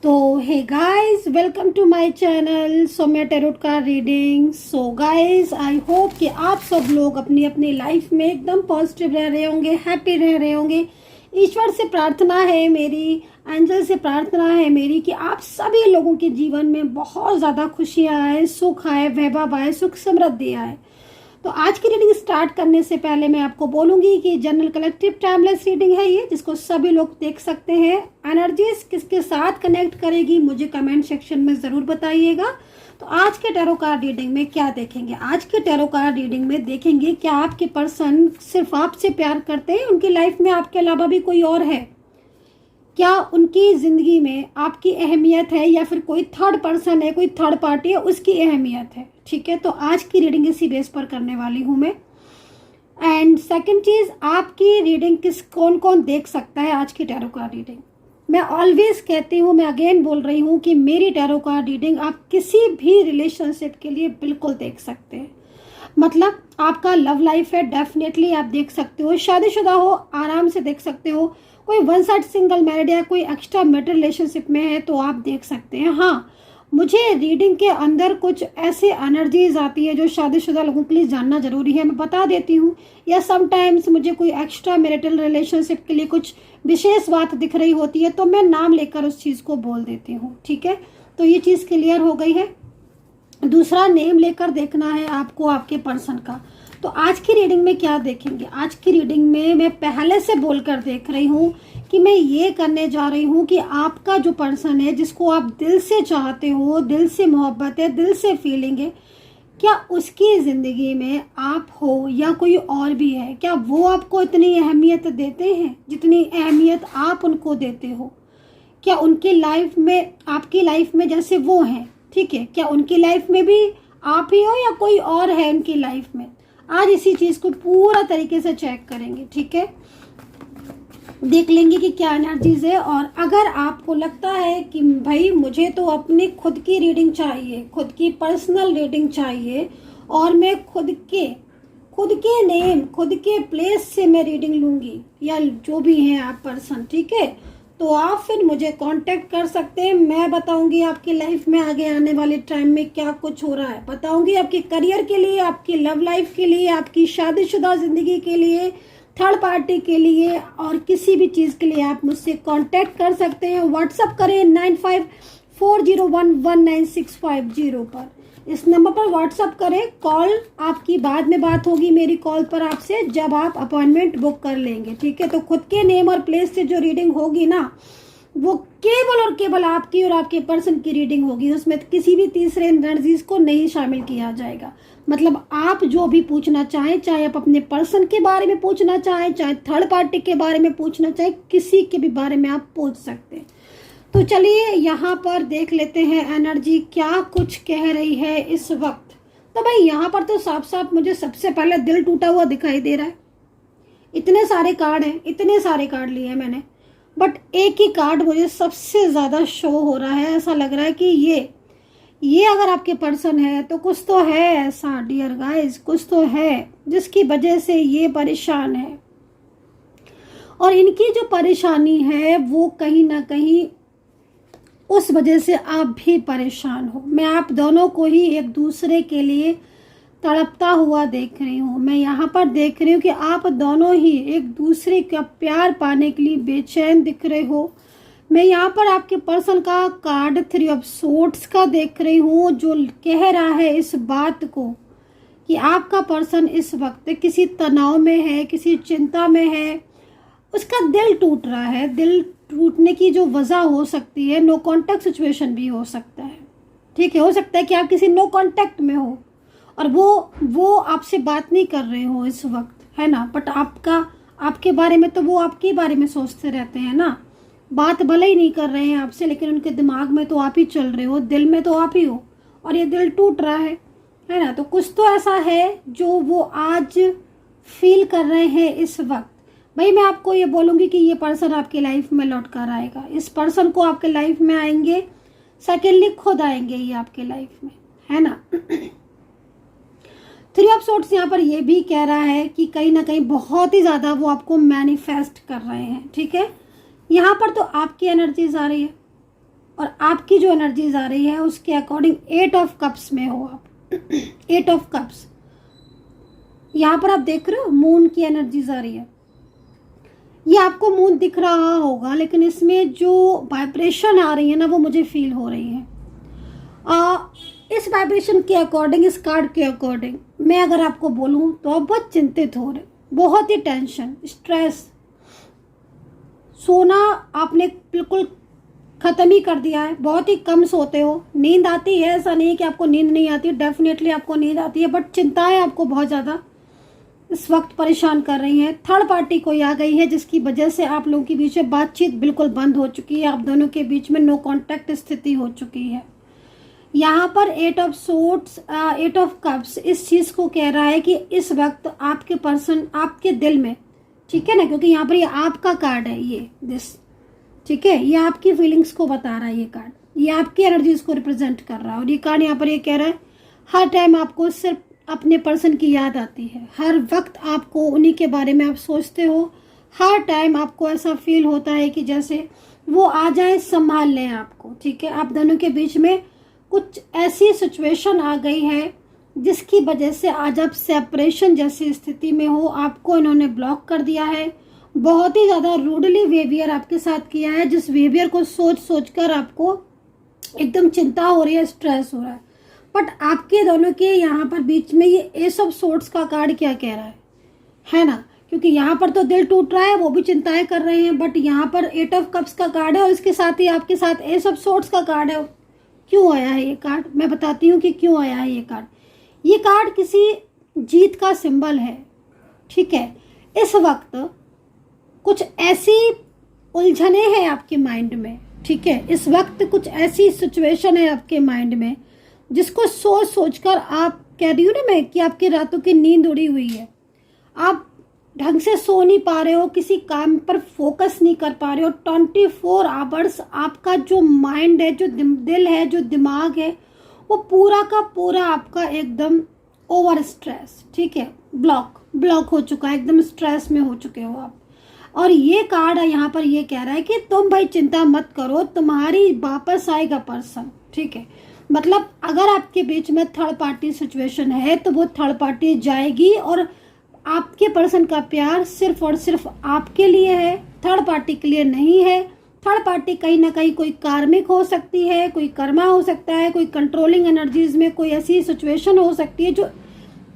तो hey guys, welcome to my channel Saumya tarot card reading. So guys, I hope कि आप सब लोग अपनी अपनी लाइफ में एकदम पॉजिटिव रह रहे होंगे, हैप्पी रह रहे होंगे। ईश्वर से प्रार्थना है मेरी, एंजल से प्रार्थना है मेरी कि आप सभी लोगों के जीवन में बहुत ज़्यादा खुशियाँ आए, सुख आए, वैभव आए, सुख समृद्धि आए। तो आज की रीडिंग स्टार्ट करने से पहले मैं आपको बोलूंगी कि जनरल कलेक्टिव टाइमलेस रीडिंग है ये, जिसको सभी लोग देख सकते हैं। एनर्जीज किसके साथ कनेक्ट करेगी मुझे कमेंट सेक्शन में ज़रूर बताइएगा। तो आज के टैरो कार्ड रीडिंग में क्या देखेंगे? आज के टैरो कार्ड रीडिंग में देखेंगे क्या आपके पर्सन सिर्फ आपसे प्यार करते हैं, उनकी लाइफ में आपके अलावा भी कोई और है? क्या उनकी ज़िंदगी में आपकी अहमियत है, या फिर कोई थर्ड पर्सन है, कोई थर्ड पार्टी है, उसकी अहमियत है? ठीक है, तो आज की रीडिंग इसी बेस पर करने वाली हूँ मैं। एंड सेकंड चीज़, आपकी रीडिंग कौन कौन देख सकता है? आज की टैरो कार्ड रीडिंग मैं ऑलवेज कहती हूँ, मैं अगेन बोल रही हूँ कि मेरी टैरो कार्ड रीडिंग आप किसी भी रिलेशनशिप के लिए बिल्कुल देख सकते हैं। मतलब आपका लव लाइफ है, डेफिनेटली आप देख सकते हो। शादीशुदा हो, आराम से देख सकते हो। कोई वन साइड सिंगल मैरिड या कोई एक्स्ट्रा मैरिटल रिलेशनशिप में है तो आप देख सकते हैं। हाँ, मुझे रीडिंग के अंदर कुछ ऐसे एनर्जीज आती है जो शादीशुदा लोगों के लिए जानना जरूरी है, मैं बता देती हूँ। या समटाइम्स मुझे कोई एक्स्ट्रा मैरिटल रिलेशनशिप के लिए कुछ विशेष बात दिख रही होती है तो मैं नाम लेकर उस चीज़ को बोल देती हूँ। ठीक है, तो ये चीज़ क्लियर हो गई है। दूसरा, नेम लेकर देखना है आपको आपके पर्सन का। तो आज की रीडिंग में क्या देखेंगे? आज की रीडिंग में मैं पहले से बोलकर देख रही हूँ कि मैं ये करने जा रही हूँ कि आपका जो पर्सन है, जिसको आप दिल से चाहते हो, दिल से मोहब्बत है, दिल से फीलिंग है, क्या उसकी ज़िंदगी में आप हो या कोई और भी है? क्या वो आपको इतनी अहमियत देते हैं जितनी अहमियत आप उनको देते हो? क्या उनकी लाइफ में, आपकी लाइफ में जैसे वो हैं, ठीक है, क्या उनकी लाइफ में भी आप ही हो या कोई और है उनकी लाइफ में? आज इसी चीज़ को पूरा तरीके से चेक करेंगे। ठीक है, देख लेंगे कि क्या एनर्जीज है। और अगर आपको लगता है कि भाई मुझे तो अपनी खुद की रीडिंग चाहिए, खुद की पर्सनल रीडिंग चाहिए, और मैं खुद के नेम, खुद के प्लेस से मैं रीडिंग लूँगी, या जो भी हैं आप पर्सन, ठीक है, तो आप फिर मुझे कांटेक्ट कर सकते हैं। मैं बताऊंगी आपकी लाइफ में आगे आने वाले टाइम में क्या कुछ हो रहा है, बताऊंगी आपके करियर के लिए, आपकी लव लाइफ के लिए, आपकी शादीशुदा ज़िंदगी के लिए, थर्ड पार्टी के लिए, और किसी भी चीज़ के लिए आप मुझसे कांटेक्ट कर सकते हैं। व्हाट्सअप करें 9540119650 पर, इस नंबर पर व्हाट्सअप करें। कॉल आपकी बाद में बात होगी मेरी कॉल पर आपसे, जब आप अपॉइंटमेंट बुक कर लेंगे। ठीक है, तो खुद के नेम और प्लेस से जो रीडिंग होगी ना, वो केवल और केवल आपकी और आपके पर्सन की रीडिंग होगी। उसमें किसी भी तीसरे एनर्जीज को नहीं शामिल किया जाएगा। मतलब आप जो भी पूछना चाहें, चाहे आप अपने पर्सन के बारे में पूछना चाहें, चाहे थर्ड पार्टी के बारे में पूछना चाहें, किसी के भी बारे में आप पूछ सकते हैं। तो चलिए यहाँ पर देख लेते हैं एनर्जी क्या कुछ कह रही है इस वक्त। तो भाई यहाँ पर तो साफ साफ मुझे सबसे पहले दिल टूटा हुआ दिखाई दे रहा है। इतने सारे कार्ड हैं, इतने सारे कार्ड लिए हैं मैंने, बट एक ही कार्ड मुझे सबसे ज़्यादा शो हो रहा है। ऐसा लग रहा है कि ये अगर आपके पर्सन है तो कुछ तो है ऐसा, डियर गाइस, कुछ तो है जिसकी वजह से ये परेशान है। और इनकी जो परेशानी है वो कहीं ना कहीं उस वजह से आप भी परेशान हो। मैं आप दोनों को ही एक दूसरे के लिए तड़पता हुआ देख रही हूँ। मैं यहाँ पर देख रही हूँ कि आप दोनों ही एक दूसरे का प्यार पाने के लिए बेचैन दिख रहे हो। मैं यहाँ पर आपके पर्सन का कार्ड 3 ऑफ सोर्ड्स का देख रही हूँ, जो कह रहा है इस बात को कि आपका पर्सन इस वक्त किसी तनाव में है, किसी चिंता में है, उसका दिल टूट रहा है। दिल टूटने की जो वजह हो सकती है, नो कांटेक्ट सिचुएशन भी हो सकता है। ठीक है, हो सकता है कि आप किसी नो कांटेक्ट में हो और वो आपसे बात नहीं कर रहे हो इस वक्त, है ना, बट आपके बारे में तो वो आपके बारे में सोचते रहते हैं ना। बात भले ही नहीं कर रहे हैं आपसे, लेकिन उनके दिमाग में तो आप ही चल रहे हो, दिल में तो आप ही हो, और ये दिल टूट रहा है ना। तो कुछ तो ऐसा है जो वो आज फील कर रहे हैं इस वक्त। भाई मैं आपको ये बोलूँगी कि ये पर्सन आपकी लाइफ में लौट कर आएगा। इस पर्सन को आपके लाइफ में आएंगे, सेकेंडली खुद आएंगे ये आपके लाइफ में, है ना। 3 ऑफ सोर्ड्स यहाँ पर ये भी कह रहा है कि कहीं ना कहीं बहुत ही ज़्यादा वो आपको मैनिफेस्ट कर रहे हैं। ठीक है, यहाँ पर तो आपकी एनर्जीज आ रही है, और आपकी जो एनर्जीज आ रही है उसके अकॉर्डिंग 8 ऑफ कप्स में हो आप। 8 ऑफ कप्स, यहाँ पर आप देख रहे हो मून की एनर्जीज आ रही है। ये आपको मून दिख रहा होगा, लेकिन इसमें जो वाइब्रेशन आ रही है ना वो मुझे फील हो रही है। इस वाइब्रेशन के अकॉर्डिंग, इस कार्ड के अकॉर्डिंग मैं अगर आपको बोलूँ तो आप बहुत चिंतित हो रहे, बहुत ही टेंशन, स्ट्रेस। सोना आपने बिल्कुल ख़त्म ही कर दिया है, बहुत ही कम सोते हो। नींद आती है, ऐसा नहीं है कि आपको नींद नहीं आती, डेफिनेटली आपको नींद आती है, बट चिंताएं आपको बहुत ज़्यादा इस वक्त परेशान कर रही हैं। थर्ड पार्टी कोई आ गई है जिसकी वजह से आप लोगों के बीच में बातचीत बिल्कुल बंद हो चुकी है, आप दोनों के बीच में नो कांटेक्ट स्थिति हो चुकी है। यहाँ पर 8 ऑफ सोर्ड्स, 8 ऑफ कप्स इस चीज़ को कह रहा है कि इस वक्त आपके पर्सन आपके दिल में, ठीक है ना, क्योंकि यहाँ पर ये आपका कार्ड है, ये दिस, ठीक है, ये आपकी फीलिंग्स को बता रहा है। ये कार्ड ये आपकी एनर्जीज को रिप्रेजेंट कर रहा है। और ये कार्ड यहाँ पर ये कह रहा है हर टाइम आपको सिर्फ अपने पर्सन की याद आती है, हर वक्त आपको उन्हीं के बारे में आप सोचते हो, हर टाइम आपको ऐसा फील होता है कि जैसे वो आ जाए संभाल लें आपको, ठीक है। आप दोनों के बीच में कुछ ऐसी सिचुएशन आ गई है जिसकी वजह से आज आप सेपरेशन जैसी स्थिति में हो, आपको इन्होंने ब्लॉक कर दिया है, बहुत ही ज़्यादा रूडली बिहेवियर आपके साथ किया है, जिस बिहेवियर को सोच सोच कर आपको एकदम चिंता हो रही है, स्ट्रेस हो रहा है। बट आपके दोनों के यहाँ पर बीच में ये एस ऑफ सोर्ड्स का कार्ड क्या कह रहा है ना, क्योंकि यहाँ पर तो दिल टूट रहा है, वो भी चिंताएं कर रहे हैं, बट यहाँ पर 8 ऑफ कप्स का कार्ड है और इसके साथ ही आपके साथ एस ऑफ सोर्ड्स का कार्ड है। क्यों आया है ये कार्ड, मैं बताती हूँ कि क्यों आया है ये कार्ड। ये कार्ड किसी जीत का सिंबल है, ठीक है। इस वक्त कुछ ऐसी उलझने हैं आपके माइंड में, ठीक है, इस वक्त कुछ ऐसी सिचुएशन है आपके माइंड में जिसको सोच सोच कर आप कह रही हूँ ना मैं कि आपकी रातों की नींद उड़ी हुई है, आप ढंग से सो नहीं पा रहे हो, किसी काम पर फोकस नहीं कर पा रहे हो। 24 आवर्स आपका जो माइंड है, जो दिल है, जो दिमाग है, वो पूरा का पूरा आपका एकदम ओवर स्ट्रेस, ठीक है, ब्लॉक हो चुका है, एकदम स्ट्रेस में हो चुके हो आप। और ये कार्ड यहाँ पर ये कह रहा है कि तुम भाई चिंता मत करो, तुम्हारी वापस आएगा पर्सन, ठीक है। मतलब अगर आपके बीच में थर्ड पार्टी सिचुएशन है तो वो थर्ड पार्टी जाएगी और आपके पर्सन का प्यार सिर्फ और सिर्फ आपके लिए है, थर्ड पार्टी के लिए नहीं है। थर्ड पार्टी कहीं ना कहीं कोई कार्मिक हो सकती है, कोई कर्मा हो सकता है, कोई कंट्रोलिंग एनर्जीज में कोई ऐसी सिचुएशन हो सकती है जो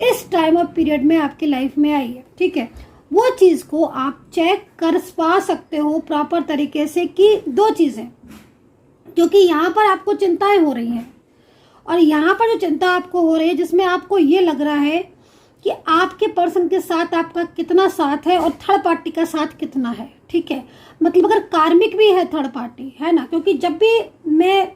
इस टाइम ऑफ पीरियड में आपकी लाइफ में आई है, ठीक है। वो चीज़ को आप चेक कर पा सकते हो प्रॉपर तरीके से कि दो चीज़ें, क्योंकि यहाँ पर आपको चिंताएं हो रही हैं और यहाँ पर जो चिंता आपको हो रही है जिसमें आपको ये लग रहा है कि आपके पर्सन के साथ आपका कितना साथ है और थर्ड पार्टी का साथ कितना है, ठीक है। मतलब अगर कार्मिक भी है थर्ड पार्टी, है ना, क्योंकि जब भी मैं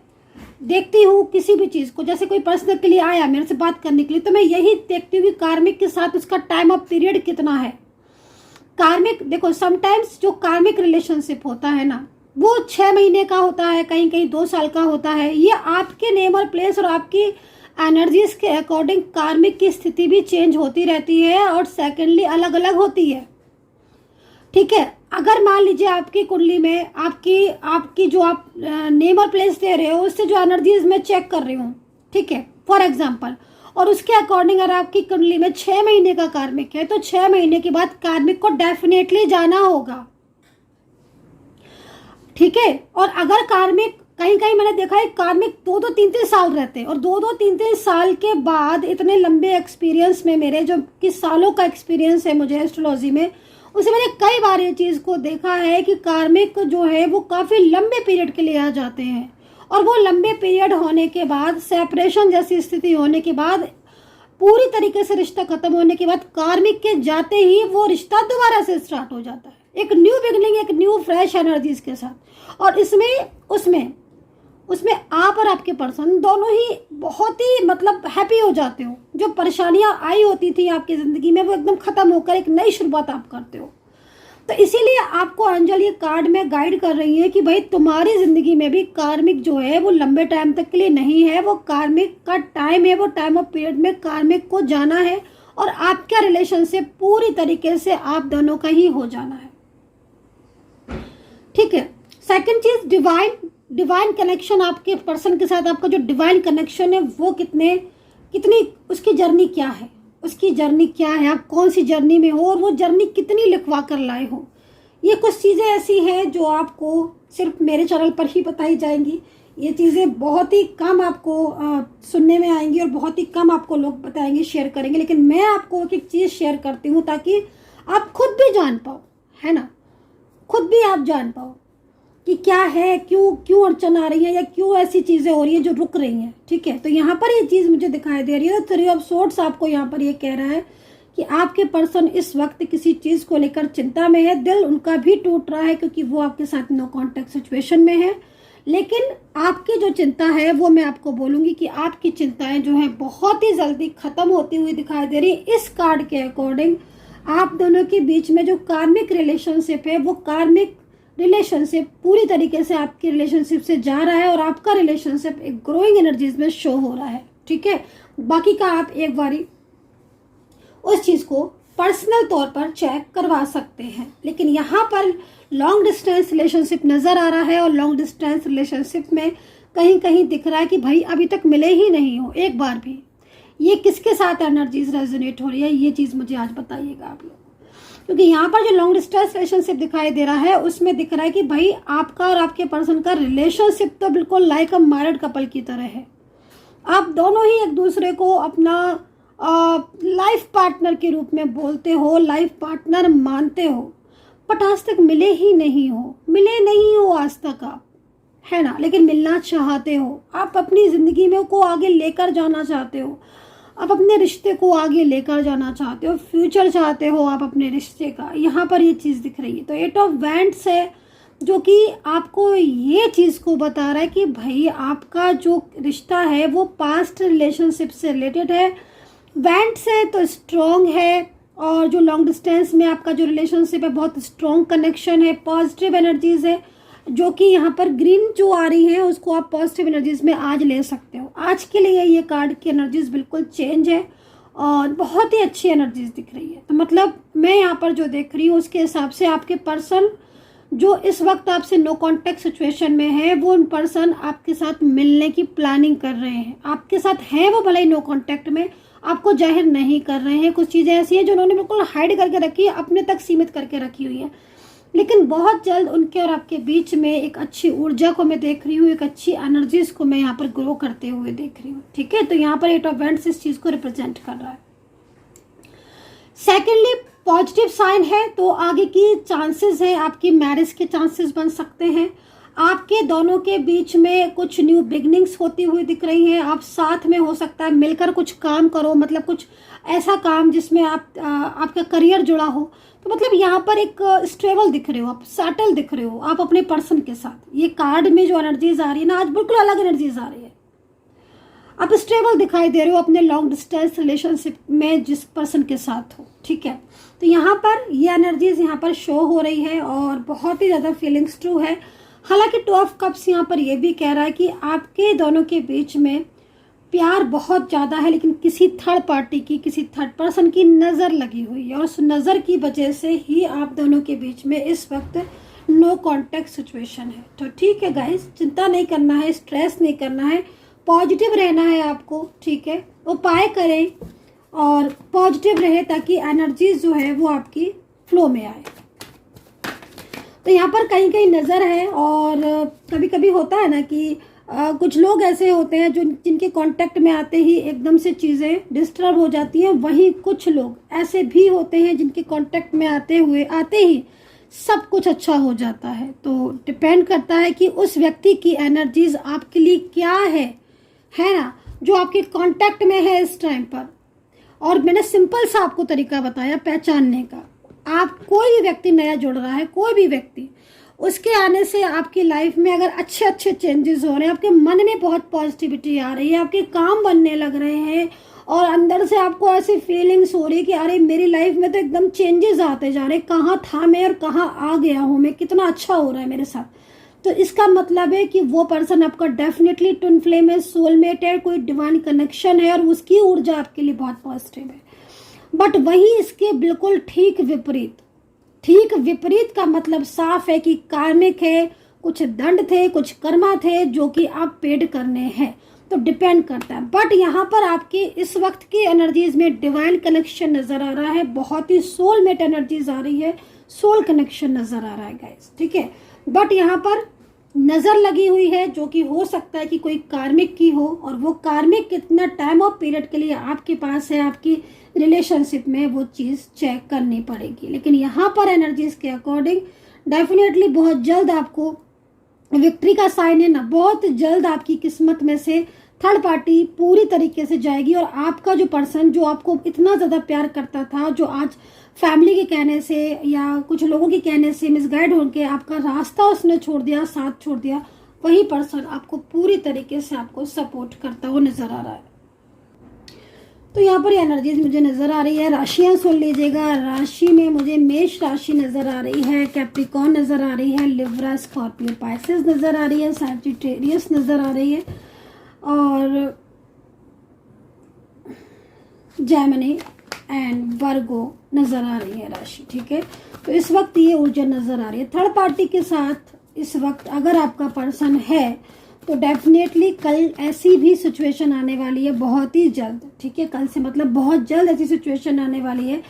देखती हूँ किसी भी चीज़ को, जैसे कोई पर्सन के लिए आया मेरे से बात करने के लिए, तो मैं यही देखती हूँ कि कार्मिक के साथ उसका टाइम ऑफ पीरियड कितना है। कार्मिक देखो, समटाइम्स जो कार्मिक रिलेशनशिप होता है ना वो 6 महीने का होता है, कहीं कहीं 2 साल का होता है। ये आपके नेम और प्लेस और आपकी एनर्जीज के अकॉर्डिंग कार्मिक की स्थिति भी चेंज होती रहती है और सेकेंडली अलग अलग होती है, ठीक है। अगर मान लीजिए आपकी कुंडली में आपकी जो आप नेम और प्लेस दे रहे हो उससे जो एनर्जीज मैं चेक कर रही हूँ, ठीक है, फॉर एग्जाम्पल, और उसके अकॉर्डिंग अगर आपकी कुंडली में 6 महीने का कार्मिक है तो 6 महीने के बाद कार्मिक को डेफिनेटली जाना होगा, ठीक है। और अगर कार्मिक कहीं कहीं मैंने देखा है कार्मिक 2-2, 3-3 साल रहते हैं और 2-2, 3-3 साल के बाद इतने लंबे एक्सपीरियंस में मेरे जो कि सालों का एक्सपीरियंस है मुझे एस्ट्रोलॉजी में, उसे मैंने कई बार ये चीज़ को देखा है कि कार्मिक जो है वो काफ़ी लंबे पीरियड के लिए आ जाते हैं और वो लंबे पीरियड होने के बाद, सेपरेशन जैसी स्थिति होने के बाद, पूरी तरीके से रिश्ता खत्म होने के बाद कार्मिक के जाते ही वो रिश्ता दोबारा से स्टार्ट हो जाता है, एक न्यू बिगनिंग, एक न्यू फ्रेश एनर्जीज के साथ। और उसमें आप और आपके पर्सन दोनों ही बहुत ही मतलब हैप्पी हो जाते हो। जो परेशानियां आई होती थी आपकी ज़िंदगी में वो एकदम ख़त्म होकर एक नई शुरुआत आप करते हो। तो इसीलिए आपको एंजल ये कार्ड में गाइड कर रही है कि भाई तुम्हारी ज़िंदगी में भी कार्मिक जो है वो लंबे टाइम तक के लिए नहीं है, वो कार्मिक का टाइम है, वो टाइम ऑफ पीरियड में कार्मिक को जाना है और आपका रिलेशनशिप पूरी तरीके से आप दोनों का ही हो जाना है, ठीक है। सेकंड चीज़, डिवाइन कनेक्शन आपके पर्सन के साथ, आपका जो डिवाइन कनेक्शन है वो कितनी उसकी जर्नी क्या है, उसकी जर्नी क्या है, आप कौन सी जर्नी में हो और वो जर्नी कितनी लिखवा कर लाए हो। ये कुछ चीज़ें ऐसी हैं जो आपको सिर्फ मेरे चैनल पर ही बताई जाएंगी। ये चीज़ें बहुत ही कम आपको सुनने में आएंगी और बहुत ही कम आपको लोग बताएंगे, शेयर करेंगे, लेकिन मैं आपको एक चीज़ शेयर करती हूँ ताकि आप खुद भी जान पाओ, है ना, खुद भी आप जान पाओ कि क्या है, क्यों अड़चन आ रही है या क्यों ऐसी चीज़ें हो रही हैं जो रुक रही हैं। ठीक है, तो यहाँ पर ये चीज़ मुझे दिखाई दे रही है। तो 3 ऑफ सोर्ड्स आपको यहाँ पर ये कह रहा है कि आपके पर्सन इस वक्त किसी चीज़ को लेकर चिंता में है, दिल उनका भी टूट रहा है क्योंकि वो आपके साथ नो कॉन्टेक्ट सिचुएशन में है। लेकिन आपकी जो चिंता है वो मैं आपको बोलूँगी कि आपकी चिंताएं जो है बहुत ही जल्दी ख़त्म होती हुई दिखाई दे रही है। इस कार्ड के अकॉर्डिंग आप दोनों के बीच में जो कार्मिक रिलेशनशिप है वो कार्मिक रिलेशनशिप पूरी तरीके से आपके रिलेशनशिप से जा रहा है और आपका रिलेशनशिप एक ग्रोइंग एनर्जीज में शो हो रहा है। ठीक है, बाकी का आप एक बारी उस चीज़ को पर्सनल तौर पर चेक करवा सकते हैं। लेकिन यहाँ पर लॉन्ग डिस्टेंस रिलेशनशिप नज़र आ रहा है और लॉन्ग डिस्टेंस रिलेशनशिप में कहीं कहीं दिख रहा है कि भाई अभी तक मिले ही नहीं हो एक बार भी। ये किसके साथ एनर्जीज रेजोनेट हो रही है, ये चीज़ मुझे आज बताइएगा आप लोग, क्योंकि यहाँ पर जो लॉन्ग डिस्टेंस रिलेशनशिप दिखाई दे रहा है उसमें दिख रहा है कि भाई आपका और आपके पर्सन का रिलेशनशिप तो बिल्कुल लाइक अ मैरिड कपल की तरह है। आप दोनों ही एक दूसरे को अपना लाइफ पार्टनर के रूप में बोलते हो, लाइफ पार्टनर मानते हो, बट आज तक मिले नहीं हो आज तक आप, है ना, लेकिन मिलना चाहते हो। आप अपनी ज़िंदगी में को आगे लेकर जाना चाहते हो, आप अपने रिश्ते को आगे लेकर जाना चाहते हो, फ्यूचर चाहते हो आप अपने रिश्ते का। यहाँ पर ये चीज़ दिख रही है। तो 8 ऑफ वैंड्स है जो कि आपको ये चीज़ को बता रहा है कि भाई आपका जो रिश्ता है वो पास्ट रिलेशनशिप से रिलेटेड है। वैंड्स है तो स्ट्रॉन्ग है, और जो लॉन्ग डिस्टेंस में आपका जो रिलेशनशिप है बहुत स्ट्रॉन्ग कनेक्शन है, पॉजिटिव एनर्जीज है, जो कि यहाँ पर ग्रीन जो आ रही है उसको आप पॉजिटिव एनर्जीज में आज ले सकते हो। आज के लिए ये कार्ड की एनर्जीज बिल्कुल चेंज है और बहुत ही अच्छी एनर्जीज दिख रही है। तो मतलब मैं यहाँ पर जो देख रही हूँ उसके हिसाब से आपके पर्सन जो इस वक्त आपसे नो कॉन्टेक्ट सिचुएशन में है वो उन पर्सन आपके साथ मिलने की प्लानिंग कर रहे हैं। आपके साथ हैं वो भले ही नो कॉन्टेक्ट में, आपको जाहिर नहीं कर रहे हैं। कुछ चीज़ें ऐसी हैं जो उन्होंने बिल्कुल हाइड करके रखी है, अपने तक सीमित करके रखी हुई है, लेकिन बहुत जल्द उनके और आपके बीच में एक अच्छी ऊर्जा को मैं देख रही हूँ, एक अच्छी एनर्जीज को मैं यहाँ पर ग्रो करते हुए देख रही हूँ। ठीक है, तो यहाँ पर 8 ऑफ वैंड्स इस चीज़ को रिप्रेजेंट कर रहा है। सेकेंडली पॉजिटिव साइन है तो आगे की चांसेस है, आपकी मैरिज के चांसेस बन सकते हैं। आपके दोनों के बीच में कुछ न्यू बिगनिंग्स होती हुई दिख रही हैं। आप साथ में हो सकता है मिलकर कुछ काम करो, मतलब कुछ ऐसा काम जिसमें आपका करियर जुड़ा हो। तो मतलब यहाँ पर एक स्टेबल दिख रहे हो, आप सेटल दिख रहे हो आप अपने पर्सन के साथ। ये कार्ड में जो एनर्जीज आ रही है ना, आज बिल्कुल अलग एनर्जीज आ रही है। आप स्टेबल दिखाई दे रहे हो अपने लॉन्ग डिस्टेंस रिलेशनशिप में जिस पर्सन के साथ हो। ठीक है, तो यहाँ पर ये एनर्जीज यहाँ पर शो हो रही है और बहुत ही ज़्यादा फीलिंग्स ट्रू है। हालांकि 2 ऑफ कप्स यहाँ पर ये भी कह रहा है कि आपके दोनों के बीच में प्यार बहुत ज़्यादा है, लेकिन किसी थर्ड पार्टी की, किसी थर्ड पर्सन की नज़र लगी हुई है और उस नज़र की वजह से ही आप दोनों के बीच में इस वक्त नो कॉन्टेक्ट सिचुएशन है। तो ठीक है गाइस, चिंता नहीं करना है, स्ट्रेस नहीं करना है, पॉजिटिव रहना है आपको। ठीक है, उपाय करें और पॉजिटिव रहे ताकि एनर्जीज जो है वो आपकी फ्लो में आए। तो यहाँ पर कहीं कहीं नज़र है, और कभी कभी होता है ना कि कुछ लोग ऐसे होते हैं जो जिनके कांटेक्ट में आते ही एकदम से चीज़ें डिस्टर्ब हो जाती हैं। वहीं कुछ लोग ऐसे भी होते हैं जिनके कांटेक्ट में आते ही सब कुछ अच्छा हो जाता है। तो डिपेंड करता है कि उस व्यक्ति की एनर्जीज आपके लिए क्या है ना, जो आपके कांटेक्ट में है इस टाइम पर। और मैंने सिंपल सा आपको तरीका बताया पहचानने का। आप कोई भी व्यक्ति नया जुड़ रहा है, कोई भी व्यक्ति, उसके आने से आपकी लाइफ में अगर अच्छे अच्छे चेंजेस हो रहे हैं, आपके मन में बहुत पॉजिटिविटी आ रही है, आपके काम बनने लग रहे हैं और अंदर से आपको ऐसी फीलिंग्स हो रही है कि अरे मेरी लाइफ में तो एकदम चेंजेस आते जा रहे हैं, कहाँ था मैं और कहाँ आ गया हूँ मैं, कितना अच्छा हो रहा है मेरे साथ। तो इसका मतलब है कि वो पर्सन आपका डेफिनेटली ट्विन फ्लेम है, सोलमेट है, कोई डिवाइन कनेक्शन है और उसकी ऊर्जा आपके लिए बहुत पॉजिटिव है। बट वहीं इसके बिल्कुल ठीक विपरीत का मतलब साफ है कि कार्मिक है, कुछ दंड थे, कुछ कर्मा थे जो कि आप पेड करने हैं, तो डिपेंड करता है। बट यहाँ पर आपकी इस वक्त की एनर्जीज में डिवाइन कनेक्शन नजर आ रहा है, बहुत ही सोलमेट एनर्जीज आ रही है, सोल कनेक्शन नजर आ रहा है गाइस, ठीक है। बट यहाँ पर नजर लगी हुई है जो कि हो सकता है कि कोई कार्मिक की हो, और वो कार्मिक कितना टाइम ऑफ पीरियड के लिए आपके पास है, आपकी रिलेशनशिप में, वो चीज चेक करनी पड़ेगी। लेकिन यहाँ पर एनर्जीज के अकॉर्डिंग डेफिनेटली बहुत जल्द आपको विक्ट्री का साइन है ना, बहुत जल्द आपकी किस्मत में से थर्ड पार्टी पूरी तरीके से जाएगी, और आपका जो पर्सन जो आपको इतना ज्यादा प्यार करता था, जो आज फैमिली के कहने से या कुछ लोगों के कहने से मिसगाइड होकर आपका रास्ता उसने छोड़ दिया, साथ छोड़ दिया, वही पर्सन आपको पूरी तरीके से आपको सपोर्ट करता हुआ नजर आ रहा है। तो यहाँ पर एनर्जीज मुझे नजर आ रही है, राशियां सुन लीजिएगा। राशि में मुझे मेष राशि नजर आ रही है, कैप्रिकॉर्न नजर आ रही है, लिब्रा, स्कॉर्पियो, पाइसेस नजर आ रही है, सैजिटेरियस नजर आ रही है, और जेमिनी एंड वर्गो नजर आ रही है राशि, ठीक है। तो इस वक्त ये ऊर्जा नजर आ रही है थर्ड पार्टी के साथ। इस वक्त अगर आपका पर्सन है तो डेफिनेटली कल ऐसी भी सिचुएशन आने वाली है, बहुत ही जल्द, ठीक है। कल से मतलब बहुत जल्द ऐसी सिचुएशन आने वाली है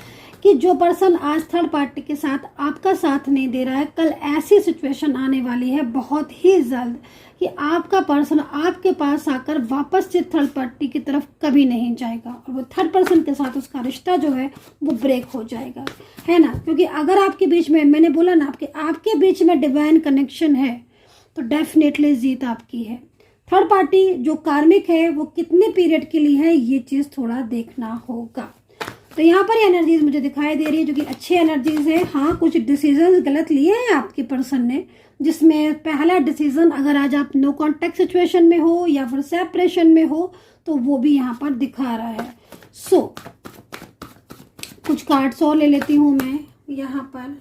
कि जो पर्सन आज थर्ड पार्टी के साथ आपका साथ नहीं दे रहा है, कल ऐसी सिचुएशन आने वाली है बहुत ही जल्द कि आपका पर्सन आपके पास आकर वापस से थर्ड पार्टी की तरफ कभी नहीं जाएगा, और वो थर्ड पर्सन के साथ उसका रिश्ता जो है वो ब्रेक हो जाएगा, है ना। क्योंकि अगर आपके बीच में, मैंने बोला ना, आपके बीच में डिवाइन कनेक्शन है, तो डेफिनेटली जीत आपकी है। थर्ड पार्टी जो कार्मिक है वो कितने पीरियड के लिए है, ये चीज थोड़ा देखना होगा। तो यहाँ पर एनर्जीज मुझे दिखाई दे रही है जो कि अच्छी एनर्जीज है। हाँ, कुछ डिसीजन गलत लिए हैं आपके पर्सन ने, जिसमें पहला डिसीजन, अगर आज आप नो कॉन्टेक्ट सिचुएशन में हो या फिर सेपरेशन में हो, तो वो भी यहाँ पर दिखा रहा है। सो कुछ कार्ड्स और ले लेती हूँ मैं यहाँ पर,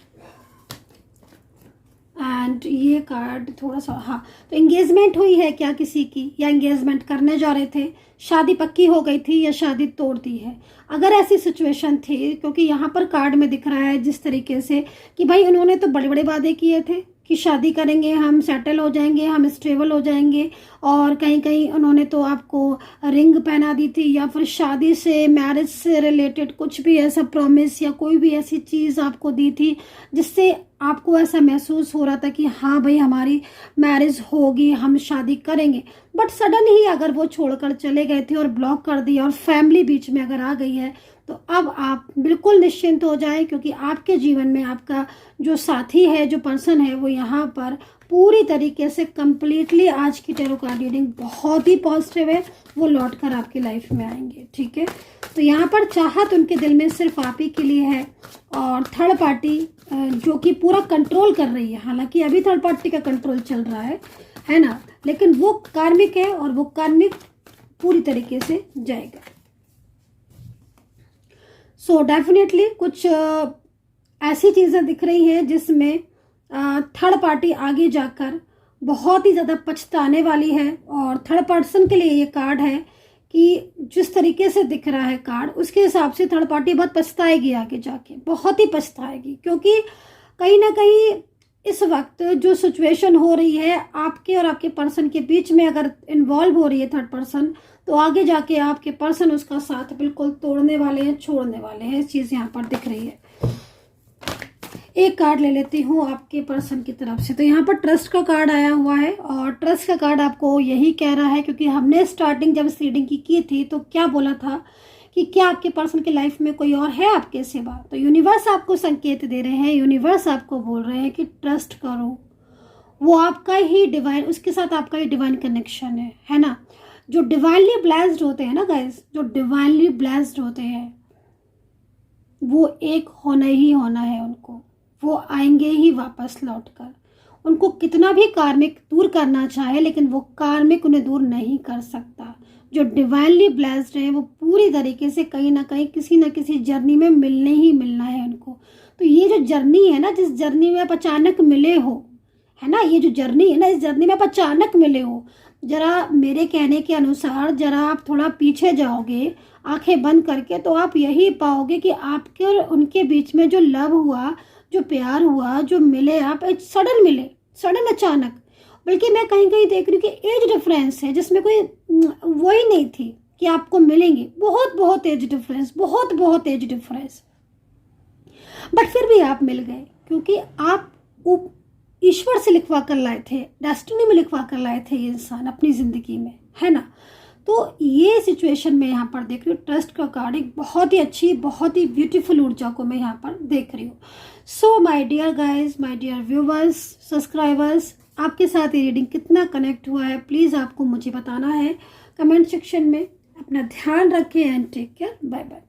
एंड ये कार्ड थोड़ा सा, हाँ, तो एंगेजमेंट हुई है क्या किसी की, या एंगेजमेंट करने जा रहे थे, शादी पक्की हो गई थी या शादी तोड़ दी है, अगर ऐसी सिचुएशन थी। क्योंकि यहाँ पर कार्ड में दिख रहा है जिस तरीके से कि भाई उन्होंने तो बड़े बड़े वादे किए थे कि शादी करेंगे, हम सेटल हो जाएंगे, हम स्टेबल हो जाएंगे, और कहीं कहीं उन्होंने तो आपको रिंग पहना दी थी, या फिर शादी से, मैरिज से रिलेटेड कुछ भी ऐसा प्रॉमिस या कोई भी ऐसी चीज़ आपको दी थी जिससे आपको ऐसा महसूस हो रहा था कि हाँ भाई हमारी मैरिज होगी, हम शादी करेंगे। बट सडन ही अगर वो छोड़कर चले गए थे और ब्लॉक कर दिया, और फैमिली बीच में अगर आ गई है, तो अब आप बिल्कुल निश्चिंत हो जाएं, क्योंकि आपके जीवन में आपका जो साथी है, जो पर्सन है, वो यहाँ पर पूरी तरीके से कंप्लीटली, आज की टैरो कार्ड रीडिंग बहुत ही पॉजिटिव है, वो लौट कर आपकी लाइफ में आएंगे, ठीक है। तो यहाँ पर चाहत उनके दिल में सिर्फ आप ही के लिए है, और थर्ड पार्टी जो कि पूरा कंट्रोल कर रही है, हालांकि अभी थर्ड पार्टी का कंट्रोल चल रहा है ना, लेकिन वो कार्मिक है और वो कार्मिक पूरी तरीके से जाएगा। सो डेफिनेटली कुछ ऐसी चीज़ें दिख रही हैं जिसमें थर्ड पार्टी आगे जाकर बहुत ही ज़्यादा पछताने वाली है, और थर्ड पर्सन के लिए ये कार्ड है कि जिस तरीके से दिख रहा है कार्ड, उसके हिसाब से थर्ड पार्टी बहुत पछताएगी आगे जाके, बहुत ही पछताएगी। क्योंकि कहीं ना कहीं इस वक्त जो सिचुएशन हो रही है आपके और आपके पर्सन के बीच में, अगर इन्वॉल्व हो रही है थर्ड पर्सन, तो आगे जाके आपके पर्सन उसका साथ बिल्कुल तोड़ने वाले हैं, छोड़ने वाले हैं। इस चीज़ यहाँ पर दिख रही है। एक कार्ड ले लेती हूँ आपके पर्सन की तरफ से। तो यहाँ पर ट्रस्ट का कार्ड आया हुआ है, और ट्रस्ट का कार्ड आपको यही कह रहा है, क्योंकि हमने स्टार्टिंग जब रीडिंग की थी तो क्या बोला था कि क्या आपके पर्सन की लाइफ में कोई और है आपके सिवा। तो यूनिवर्स आपको संकेत दे रहे हैं, यूनिवर्स आपको बोल रहे हैं कि ट्रस्ट करो, वो आपका ही डिवाइन, उसके साथ आपका ही डिवाइन कनेक्शन है ना। जो डिवाइनली ब्लेस्ड होते हैं ना गाइस, जो डिवाइनली ब्लेस्ड होते हैं, वो एक होना ही होना है उनको, वो आएंगे ही वापस लौटकर। उनको कितना भी कार्मिक दूर करना चाहे, लेकिन वो कार्मिक उन्हें दूर नहीं कर सकता। जो डिवाइनली ब्लेस्ड है वो पूरी तरीके से कहीं ना कहीं किसी ना किसी जर्नी में मिलने ही मिलना है उनको। तो ये जो जर्नी है ना, जिस जर्नी में आप अचानक मिले हो, है ना, ये जो जर्नी है ना, इस जर्नी में आप अचानक मिले हो, जरा मेरे कहने के अनुसार जरा आप थोड़ा पीछे जाओगे आंखें बंद करके, तो आप यही पाओगे कि आपके और उनके बीच में जो लव हुआ, जो प्यार हुआ, जो मिले, आप सडन मिले, सडन अचानक, बल्कि मैं कहीं कहीं देख रही हूँ कि एज डिफरेंस है जिसमें कोई वो ही नहीं थी कि आपको मिलेंगे, बहुत बहुत एज डिफरेंस, बहुत बहुत एज डिफरेंस, बट फिर भी आप मिल गए क्योंकि आप ईश्वर से लिखवा कर लाए थे, डेस्टिनी में लिखवा कर लाए थे ये इंसान अपनी ज़िंदगी में, है ना। तो ये सिचुएशन मैं यहाँ पर देख रही हूँ ट्रस्ट के अकॉर्डिंग, बहुत ही अच्छी, बहुत ही ब्यूटीफुल ऊर्जा को मैं यहाँ पर देख रही हूँ। So my dear guys, my dear viewers, subscribers, आपके साथ ये रीडिंग कितना कनेक्ट हुआ है प्लीज़ आपको मुझे बताना है कमेंट सेक्शन में। अपना ध्यान रखें and take care, bye bye.